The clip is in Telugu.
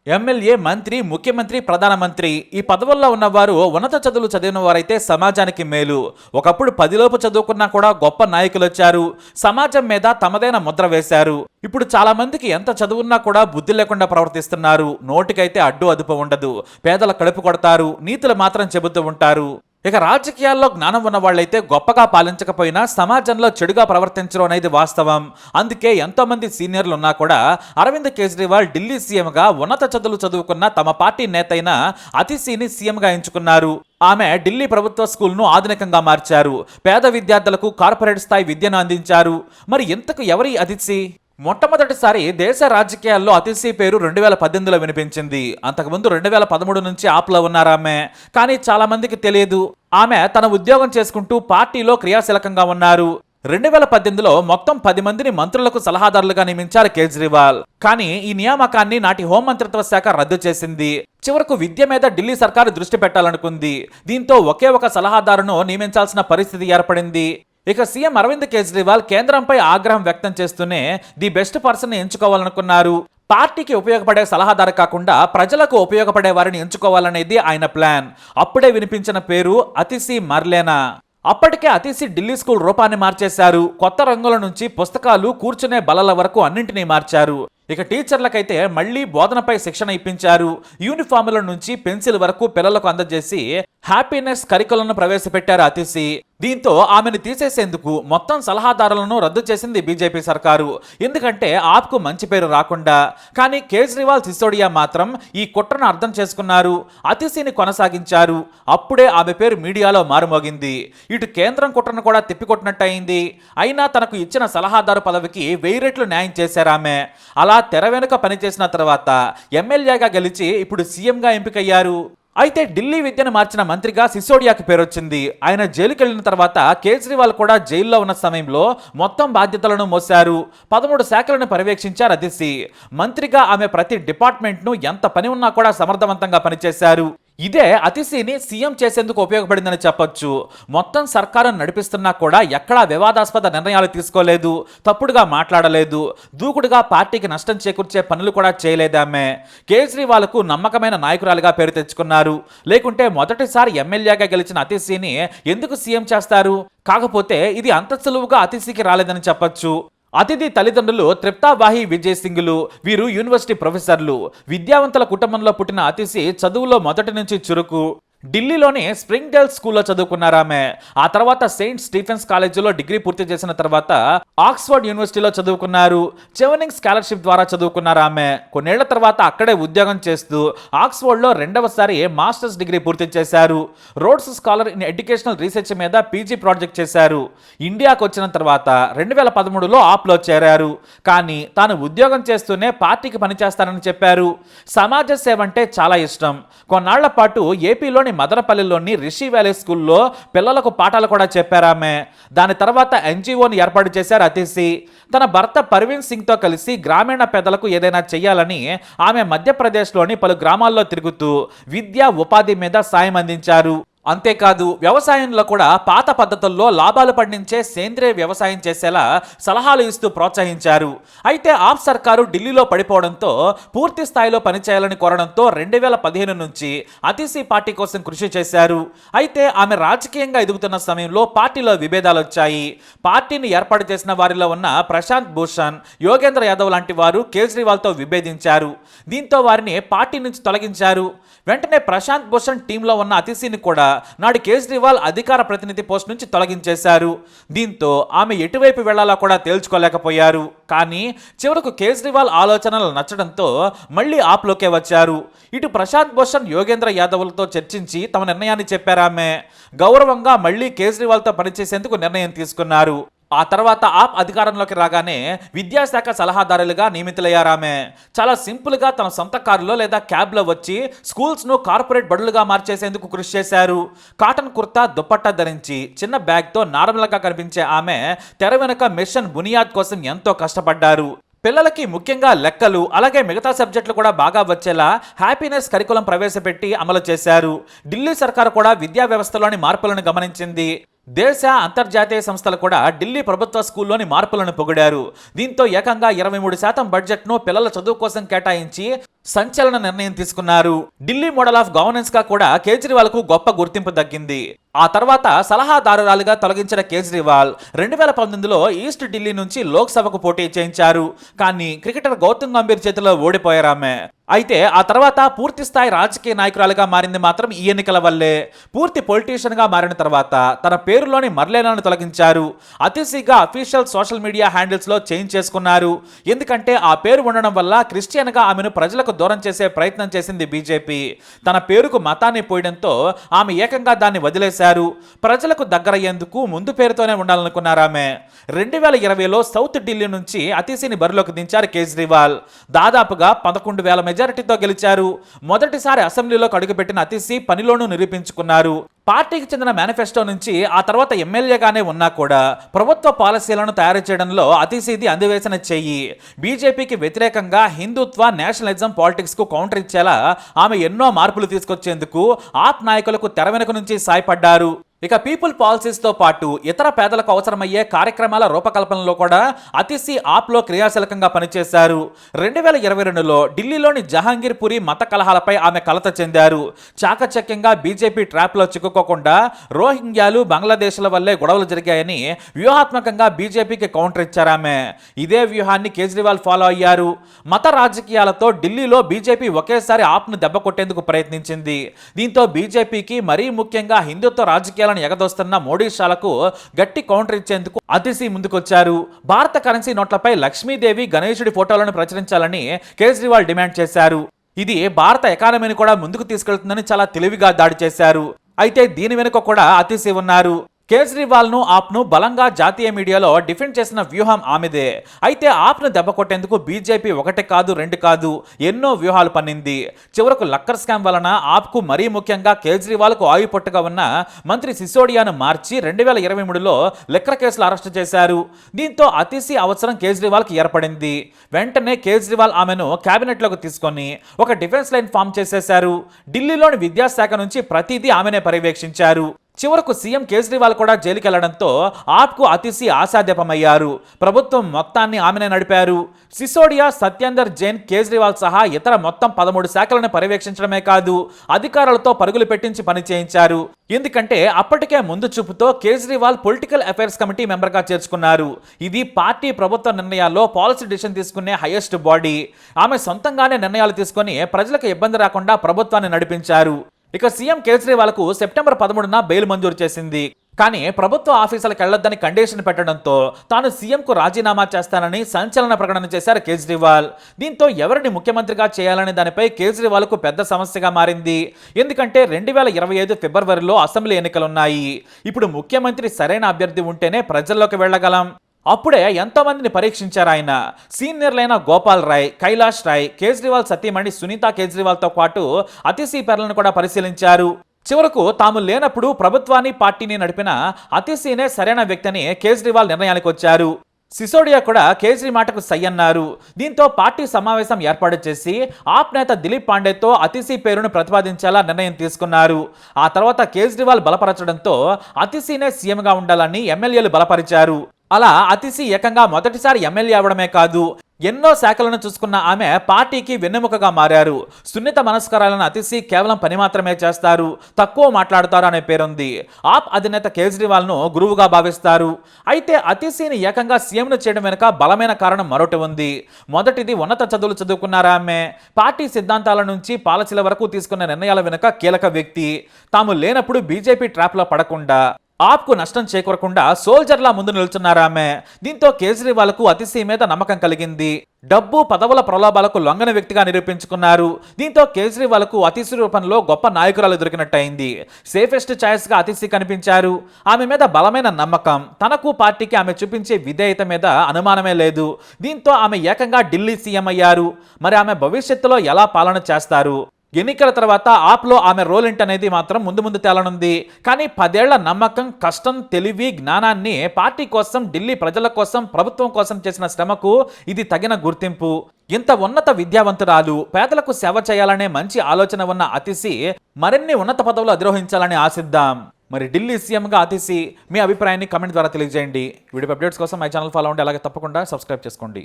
ఎమ్మెల్యే, మంత్రి, ముఖ్యమంత్రి, ప్రధానమంత్రి ఈ పదవుల్లో ఉన్నవారు ఉన్నత చదువులు చదివిన వారైతే సమాజానికి మేలు. ఒకప్పుడు 10 లోపు చదువుకున్నా కూడా గొప్ప నాయకులు వచ్చారు. సమాజం మీద తమదైన ముద్ర వేశారు. ఇప్పుడు చాలా మందికి ఎంత చదువున్నా కూడా బుద్ధి లేకుండా ప్రవర్తిస్తున్నారు. నోటికైతే అడ్డు అదుపు ఉండదు. పేదల కడుపు కొడతారు, నీతులు మాత్రం చెబుతూ ఉంటారు. ఇక రాజకీయాల్లో జ్ఞానం ఉన్న వాళ్ళైతే గొప్పగా పాలించకపోయినా సమాజంలో చెడుగా ప్రవర్తించడం అనేది వాస్తవం. అందుకే ఎంతో మంది సీనియర్లు ఉన్నా కూడా అరవింద్ కేజ్రీవాల్ ఢిల్లీ సీఎంగా ఉన్నత చదువులు చదువుకున్న తమ పార్టీ నేత అయిన అతిశీని సీఎంగా ఎంచుకున్నారు. ఆమె ఢిల్లీ ప్రభుత్వ స్కూల్ను ఆధునికంగా మార్చారు. పేద విద్యార్థులకు కార్పొరేట్ స్థాయి విద్యను అందించారు. మరి ఇంతకు ఎవరి అతిశి? మొట్టమొదటిసారి దేశ రాజకీయాల్లో అతిశీ పేరు 2018లో వినిపించింది. అంతకుముందు 2013 నుంచి ఆప్లో ఉన్నారామె. కానీ చాలా మందికి తెలియదు. ఆమె తన ఉద్యోగం చేసుకుంటూ పార్టీలో క్రియాశీలకంగా ఉన్నారు. 2018లో మొత్తం 10 మందిని మంత్రులకు సలహాదారులుగా నియమించారు కేజ్రీవాల్. కానీ ఈ నియామకాన్ని నాటి హోంమంత్రిత్వ శాఖ రద్దు చేసింది. చివరకు విద్య మీద ఢిల్లీ సర్కారు దృష్టి పెట్టాలనుకుంది. దీంతో ఒకే ఒక సలహాదారును నియమించాల్సిన పరిస్థితి ఏర్పడింది. ఇక సీఎం అరవింద్ కేజ్రీవాల్ కేంద్రంపై ఆగ్రహం వ్యక్తం చేస్తూనే ది బెస్ట్ పర్సన్ ఎంచుకోవాలనుకున్నారు. పార్టీకి ఉపయోగపడే సలహాదారు కాకుండా ప్రజలకు ఉపయోగపడే వారిని ఎంచుకోవాలనేది ఆయన ప్లాన్. అప్పుడే వినిపించిన పేరు అతిశీ మర్లేనా. అప్పటికే అతిశీ ఢిల్లీ స్కూల్ రూపాన్ని మార్చేశారు. కొత్త రంగుల నుంచి పుస్తకాలు, కూర్చునే బల్లల వరకు అన్నింటినీ మార్చారు. ఇక టీచర్లకైతే మళ్లీ బోధనపై శిక్షణ ఇప్పించారు. యూనిఫాముల నుంచి పెన్సిల్ వరకు పిల్లలకు అందజేసి హ్యాపీనెస్ కరికులంను ప్రవేశపెట్టారు అతిశీ. దీంతో ఆమెను తీసేసేందుకు మొత్తం సలహాదారులను రద్దు చేసింది బీజేపీ సర్కారు. ఎందుకంటే ఆప్కు మంచి పేరు రాకుండా. కానీ కేజ్రీవాల్, సిసోడియా మాత్రం ఈ కుట్రను అర్థం చేసుకున్నారు. అతిశీని కొనసాగించారు. అప్పుడే ఆమె పేరు మీడియాలో మారుమోగింది. ఇటు కేంద్రం కుట్రను కూడా తిప్పికొట్టినట్టయింది. అయినా తనకు ఇచ్చిన సలహాదారు పదవికి 1000 రెట్లు న్యాయం చేశారామె. అలా తెర వెనుక పనిచేసిన తర్వాత ఎమ్మెల్యేగా గెలిచి ఇప్పుడు సీఎంగా ఎంపికయ్యారు. అయితే ఢిల్లీ విద్యను మార్చిన మంత్రిగా సిసోడియాకి పేరొచ్చింది. ఆయన జైలుకి వెళ్లిన తర్వాత కేజ్రీవాల్ కూడా జైల్లో ఉన్న సమయంలో మొత్తం బాధ్యతలను మోశారు. 13 శాఖలను పర్యవేక్షించారు అతిశీ. మంత్రిగా ఆమె ప్రతి డిపార్ట్మెంట్ను ఎంత పని ఉన్నా కూడా సమర్థవంతంగా పనిచేశారు. ఇదే అతిశీని సీఎం చేసేందుకు ఉపయోగపడిందని చెప్పొచ్చు. మొత్తం సర్కారును నడిపిస్తున్నా కూడా ఎక్కడా వివాదాస్పద నిర్ణయాలు తీసుకోలేదు, తప్పుడుగా మాట్లాడలేదు, దూకుడుగా పార్టీకి నష్టం చేకూర్చే పనులు కూడా చేయలేదామె. కేజ్రీవాల్కు నమ్మకమైన నాయకురాలుగా పేరు తెచ్చుకున్నారు. లేకుంటే మొదటిసారి ఎమ్మెల్యేగా గెలిచిన అతిశీని ఎందుకు సీఎం చేస్తారు? కాకపోతే ఇది అంత సులువుగా అతిశీకి రాలేదని చెప్పొచ్చు. అతిథి తల్లిదండ్రులు త్రిప్తాబాయి, విజయ్ సింగ్లు. వీరు యూనివర్సిటీ ప్రొఫెసర్లు. విద్యావంతుల కుటుంబంలో పుట్టిన అతిశీ చదువులో మొదటి నుంచి చురుకు. ఢిల్లీలోని స్ప్రింగ్ డేల్ స్కూల్లో చదువుకున్నారామె. ఆ తర్వాత సెయింట్ స్టీఫెన్స్ కాలేజీలో డిగ్రీ పూర్తి చేసిన తర్వాత ఆక్స్ఫర్డ్ యూనివర్సిటీలో చదువుకున్నారు. చెవెనింగ్ స్కాలర్షిప్ ద్వారా చదువుకున్నారామె. కొన్నేళ్ల తర్వాత అక్కడే ఉద్యోగం చేస్తూ ఆక్స్ఫర్డ్లో 2వసారి మాస్టర్స్ డిగ్రీ పూర్తి చేశారు. Roads scholar in educational research మీద పీజీ ప్రాజెక్ట్ చేశారు. ఇండియాకు వచ్చిన తర్వాత 2013లో ఆప్లో చేరారు. కానీ తాను ఉద్యోగం చేస్తూనే పార్టీకి పనిచేస్తానని చెప్పారు. సమాజ సేవ అంటే చాలా ఇష్టం. కొన్నాళ్ల పాటు ఏపీలోని మదనపల్లిలోని రిషి వ్యాలీ స్కూల్లో పిల్లలకు పాఠాలు కూడా చెప్పారామె. దాని తర్వాత ఎన్జిఓని ఏర్పాటు చేశారు అతిశీ. తన భర్త పర్వీన్ సింగ్తో కలిసి గ్రామీణ పేదలకు ఏదైనా చెయ్యాలని ఆమె మధ్యప్రదేశ్లోని పలు గ్రామాల్లో తిరుగుతూ విద్య, ఉపాధి మీద సాయం అందించారు. అంతేకాదు వ్యవసాయంలో కూడా పాత పద్ధతుల్లో లాభాలు పండించే సేంద్రియ వ్యవసాయం చేసేలా సలహాలు ఇస్తూ ప్రోత్సహించారు. అయితే ఆప్ సర్కారు ఢిల్లీలో పడిపోవడంతో పూర్తి స్థాయిలో పనిచేయాలని కోరడంతో 2015 నుంచి అతిశీ పార్టీ కోసం కృషి చేశారు. అయితే ఆమె రాజకీయంగా ఎదుగుతున్న సమయంలో పార్టీలో విభేదాలు వచ్చాయి. పార్టీని ఏర్పాటు చేసిన వారిలో ఉన్న ప్రశాంత్ భూషణ్, యోగేంద్ర యాదవ్ లాంటి వారు కేజ్రీవాల్తో విభేదించారు. దీంతో వారిని పార్టీ నుంచి తొలగించారు. వెంటనే ప్రశాంత్ భూషణ్ టీంలో ఉన్న అతిశీని కూడా నాడు కేజ్రీవాల్ అధికార ప్రతినిధి పోస్ట్ నుంచి తొలగించేశారు. దీంతో ఆమె ఎటువైపు వెళ్లాలో కూడా తేల్చుకోలేకపోయారు. కానీ చివరకు కేజ్రీవాల్ ఆలోచనలు నచ్చడంతో మళ్లీ ఆప్లోకే వచ్చారు. ఇటు ప్రశాంత్ భూషణ్, యోగేంద్ర యాదవ్లతో చర్చించి తమ నిర్ణయాన్ని చెప్పారామె. గౌరవంగా మళ్లీ కేజ్రీవాల్తో పనిచేసేందుకు నిర్ణయం తీసుకున్నారు. ఆ తర్వాత ఆప్ అధికారంలోకి రాగానే విద్యాశాఖ సలహాదారులుగా నియమితులయ్యారామె. చాలా సింపుల్గా తన సొంత కారులో లేదా క్యాబ్లో వచ్చి స్కూల్స్ను కార్పొరేట్ బడులుగా మార్చేసేందుకు కృషి చేశారు. కాటన్ కుర్తా, దుప్పట్టా ధరించి చిన్న బ్యాగ్తో నార్మల్గా కనిపించే ఆమె తెర వెనుక మిషన్ బునియాద్ కోసం ఎంతో కష్టపడ్డారు. పిల్లలకి ముఖ్యంగా లెక్కలు అలాగే మిగతా సబ్జెక్టులు కూడా బాగా వచ్చేలా హ్యాపీనెస్ కరికులం ప్రవేశపెట్టి అమలు చేశారు. ఢిల్లీ సర్కారు కూడా విద్యా వ్యవస్థలోని మార్పులను గమనించింది. దేశ అంతర్జాతీయ సంస్థలు కూడా ఢిల్లీ ప్రభుత్వ స్కూల్లోని మార్పులను పొగిడారు. దీంతో ఏకంగా 23% బడ్జెట్ను పిల్లల చదువు కోసం కేటాయించి సంచలన నిర్ణయం తీసుకున్నారు. ఢిల్లీ మోడల్ ఆఫ్ గవర్నెన్స్ గా కూడా కేజ్రీవాల్ కు గొప్ప గుర్తింపు దక్కింది. ఆ తర్వాత సలహాదారురాలుగా తొలగించిన కేజ్రీవాల్ 2019లో ఈస్ట్ ఢిల్లీ నుంచి లోక్సభకు పోటీ చేయించారు. కానీ క్రికెటర్ గౌతమ్ గంభీర్ చేతిలో ఓడిపోయారామె. అయితే ఆ తర్వాత పూర్తి స్థాయి రాజకీయ నాయకురాలుగా మారింది మాత్రం ఈ ఎన్నికల వల్లే. పూర్తి పొలిటీషియన్ గా మారిన తర్వాత తన పేరులోని మర్లేనాను తొలగించారు. అతిశీగా అఫీషియల్ సోషల్ మీడియా హ్యాండిల్స్ లో చేంజ్ చేసుకున్నారు. ఎందుకంటే ఆ పేరు ఉండడం వల్ల క్రిస్టియన్ గా ఆమెను ప్రజలకు దూరం చేసే ప్రయత్నం చేసింది బీజేపీ. తన పేరుకు మతాన్ని పోయడంతో ఆమె ఏకంగా దాన్ని వదిలేశారు. ప్రజలకు దగ్గరయ్యేందుకు ముందు పేరుతోనే ఉండాలనుకున్నారామె. 2020లో సౌత్ ఢిల్లీ నుంచి అతిశీని బరిలోకి దించారు కేజ్రీవాల్. దాదాపుగా 11,000 మెజారిటీతో గెలిచారు. మొదటిసారి అసెంబ్లీలోకి అడుగుపెట్టిన అతిశీ పనిలోనూ నిరూపించుకున్నారు. పార్టీకి చెందిన మేనిఫెస్టో నుంచి ఆ తర్వాత ఎమ్మెల్యేగానే ఉన్నా కూడా ప్రభుత్వ పాలసీలను తయారు చేయడంలో అతిశీది అందివేసిన చెయ్యి. బీజేపీకి వ్యతిరేకంగా హిందుత్వ నేషనలిజం పాలిటిక్స్ కు కౌంటర్ ఇచ్చేలా ఆమె ఎన్నో మార్పులు తీసుకొచ్చేందుకు ఆప్ నాయకులకు తెర వెనుక నుంచి సాయపడ్డారు. ఇక పీపుల్ పాలసీస్ తో పాటు ఇతర పేదలకు అవసరమయ్యే కార్యక్రమాల రూపకల్పనలో కూడా అతిశీ ఆప్లో క్రియాశీలకంగా పనిచేశారు. 2022లో ఢిల్లీలోని జహాంగీర్ పురి మత కలహాలపై ఆమె కలత చెందారు. చాకచక్యంగా బీజేపీ ట్రాప్లో చిక్కుకోకుండా రోహింగ్యాలు బంగ్లాదేశ్ల వల్లే గొడవలు జరిగాయని వ్యూహాత్మకంగా బీజేపీకి కౌంటర్ ఇచ్చారామె. ఇదే వ్యూహాన్ని కేజ్రీవాల్ ఫాలో అయ్యారు. మత రాజకీయాలతో ఢిల్లీలో బీజేపీ ఒకేసారి ఆప్ను దెబ్బకొట్టేందుకు ప్రయత్నించింది. దీంతో బీజేపీకి మరీ ముఖ్యంగా హిందుత్వ రాజకీయాల ఎగదోస్తున్న మోడీ షాలకు గట్టి కౌంటర్ ఇచ్చేందుకు అతిశీ ముందుకొచ్చారు. భారత కరెన్సీ నోట్లపై లక్ష్మీదేవి గణేశుడి ఫోటోలను ప్రచురించాలని కేజ్రీవాల్ డిమాండ్ చేశారు. ఇది భారత ఎకానమీని కూడా ముందుకు తీసుకెళ్తుందని చాలా తెలివిగా దాడి చేశారు. అయితే దీని వెనుక కూడా అతిశీ ఉన్నారు. కేజ్రీవాల్ ను ఆప్ను బలంగా జాతీయ మీడియాలో డిఫెండ్ చేసిన వ్యూహం ఆమెదే. అయితే ఆప్ను దెబ్బ కొట్టేందుకు బీజేపీ ఒకటి కాదు రెండు కాదు ఎన్నో వ్యూహాలు పన్నింది. చివరకు లక్కర్ స్కామ్ వలన ఆప్కు మరీ ముఖ్యంగా కేజ్రీవాల్ కు ఆయుపట్టుగా ఉన్న మంత్రి సిసోడియాను మార్చి 2023లో లిక్కర్ కేసులు అరెస్టు చేశారు. దీంతో అతిశీ అవసరం కేజ్రీవాల్ కి ఏర్పడింది. వెంటనే కేజ్రీవాల్ ఆమెను కేబినెట్ లోకి తీసుకొని ఒక డిఫెన్స్ లైన్ ఫామ్ చేసేశారు. ఢిల్లీలోని విద్యాశాఖ నుంచి ప్రతిదీ ఆమెనే పర్యవేక్షించారు. చివరకు సీఎం కేజ్రీవాల్ కూడా జైలుకి వెళ్లడంతో ఆప్కు అతిశీ ఆశాదీపమయ్యారు. ప్రభుత్వం మొత్తాన్ని ఆమెనే నడిపారు. సిసోడియా, సత్యేందర్ జైన్, కేజ్రీవాల్ సహా ఇతర మొత్తం 13 శాఖలను పర్యవేక్షించడమే కాదు అధికారులతో పరుగులు పెట్టించి పని చేయించారు. ఎందుకంటే అప్పటికే ముందు చూపుతో కేజ్రీవాల్ పొలిటికల్ అఫైర్స్ కమిటీ మెంబర్గా చేర్చుకున్నారు. ఇది పార్టీ ప్రభుత్వ నిర్ణయాల్లో పాలసీ డిసిషన్ తీసుకునే హైయెస్ట్ బాడీ. ఆమె సొంతంగానే నిర్ణయాలు తీసుకొని ప్రజలకు ఇబ్బంది రాకుండా ప్రభుత్వాన్ని నడిపించారు. ఇక సీఎం కేజ్రీవాల్ కు సెప్టెంబర్ 13న బెయిల్ మంజూరు చేసింది. కానీ ప్రభుత్వ ఆఫీసులకు వెళ్లొద్దని కండిషన్ పెట్టడంతో తాను సీఎంకు రాజీనామా చేస్తానని సంచలన ప్రకటన చేశారు కేజ్రీవాల్. దీంతో ఎవరిని ముఖ్యమంత్రిగా చేయాలనే దానిపై కేజ్రీవాల్ కు పెద్ద సమస్యగా మారింది. ఎందుకంటే 2025 ఫిబ్రవరిలో అసెంబ్లీ ఎన్నికలున్నాయి. ఇప్పుడు ముఖ్యమంత్రి సరైన అభ్యర్థి ఉంటేనే ప్రజల్లోకి వెళ్ళగలం. అప్పుడే ఎంతోమందిని పరీక్షించారు ఆయన. సీనియర్లైన గోపాల్ రాయ్, కైలాష్ రాయ్, కేజ్రీవాల్ సతీమణి సునీత కేజ్రీవాల్తో పాటు అతిశీ పేర్లను కూడా పరిశీలించారు. చివరకు తాము లేనప్పుడు ప్రభుత్వాన్ని పార్టీని నడిపిన అతిశీనే సరైన వ్యక్తిని కేజ్రీవాల్ నిర్ణయానికి వచ్చారు. సిసోడియా కూడా కేజ్రీ మాటకు సై అన్నారు. దీంతో పార్టీ సమావేశం ఏర్పాటు చేసి ఆప్ నేత దిలీప్ పాండేతో అతిశీ పేరును ప్రతిపాదించేలా నిర్ణయం తీసుకున్నారు. ఆ తర్వాత కేజ్రీవాల్ బలపరచడంతో అతిశీనే సీఎంగా ఉండాలని ఎమ్మెల్యేలు బలపరిచారు. అలా అతిశీ ఏకంగా మొదటిసారి ఎమ్మెల్యే అవడమే కాదు ఎన్నో శాఖలను చూసుకున్న ఆమె పార్టీకి వెన్నెముకగా మారారు. సున్నిత మనస్కారాలను అతిశీ కేవలం పని మాత్రమే చేస్తారు, తక్కువ మాట్లాడతారు అనే పేరుంది. ఆప్ అధినేత కేజ్రీవాల్ ను గురువుగా భావిస్తారు. అయితే అతిశీని ఏకంగా సీఎంను చేయడం వెనుక బలమైన కారణం మరొకటి ఉంది. మొదటిది ఉన్నత చదువులు చదువుకున్నారా ఆమె. పార్టీ సిద్ధాంతాల నుంచి పాలసీల వరకు తీసుకున్న నిర్ణయాల వెనుక కీలక వ్యక్తి. తాము లేనప్పుడు బీజేపీ ట్రాప్లో పడకుండా ఆప్కు నష్టం చేకూరకుండా సోల్జర్లా ముందు నిల్చున్నారామె. దీంతో కేజ్రీవాల్కు అతిశీ మీద నమ్మకం కలిగింది. డబ్బు పదవుల ప్రలోభాలకు లొంగని వ్యక్తిగా నిరూపించుకున్నారు. దీంతో కేజ్రీవాల్కు అతిశీ రూపంలో గొప్ప నాయకురాలు దొరికినట్టయింది. సేఫెస్ట్ ఛాయిస్ గా అతిశీ కనిపించారు. ఆమె మీద బలమైన నమ్మకం, తనకు పార్టీకి ఆమె చూపించే విధేయత మీద అనుమానమే లేదు. దీంతో ఆమె ఏకంగా ఢిల్లీ సీఎం అయ్యారు. మరి ఆమె భవిష్యత్తులో ఎలా పాలన చేస్తారు? ఎన్నికల తర్వాత ఆప్లో ఆమె రోల్ ఏంటనేది మాత్రం ముందు తేలనుంది. కానీ 10 ఏళ్ల నమ్మకం, కష్టం, తెలివి, జ్ఞానాన్ని పార్టీ కోసం, ఢిల్లీ ప్రజల కోసం, ప్రభుత్వం కోసం చేసిన శ్రమకు ఇది తగిన గుర్తింపు. ఇంత ఉన్నత విద్యావంతురాలు, పేదలకు సేవ చేయాలనే మంచి ఆలోచన ఉన్న అతిశీ మరిన్ని ఉన్నత పదవులు అధిరోహించాలని ఆశిద్దాం. మరి ఢిల్లీ సీఎంగా ఆతిసి మీ అభిప్రాయాన్ని కమెంట్ ద్వారా తెలియజేయండి. వీడియో అప్డేట్స్ కోసం మై ఛానల్ ఫాలో అవ్వండి, అలాగే తప్పకుండా సబ్స్క్రైబ్ చేసుకోండి.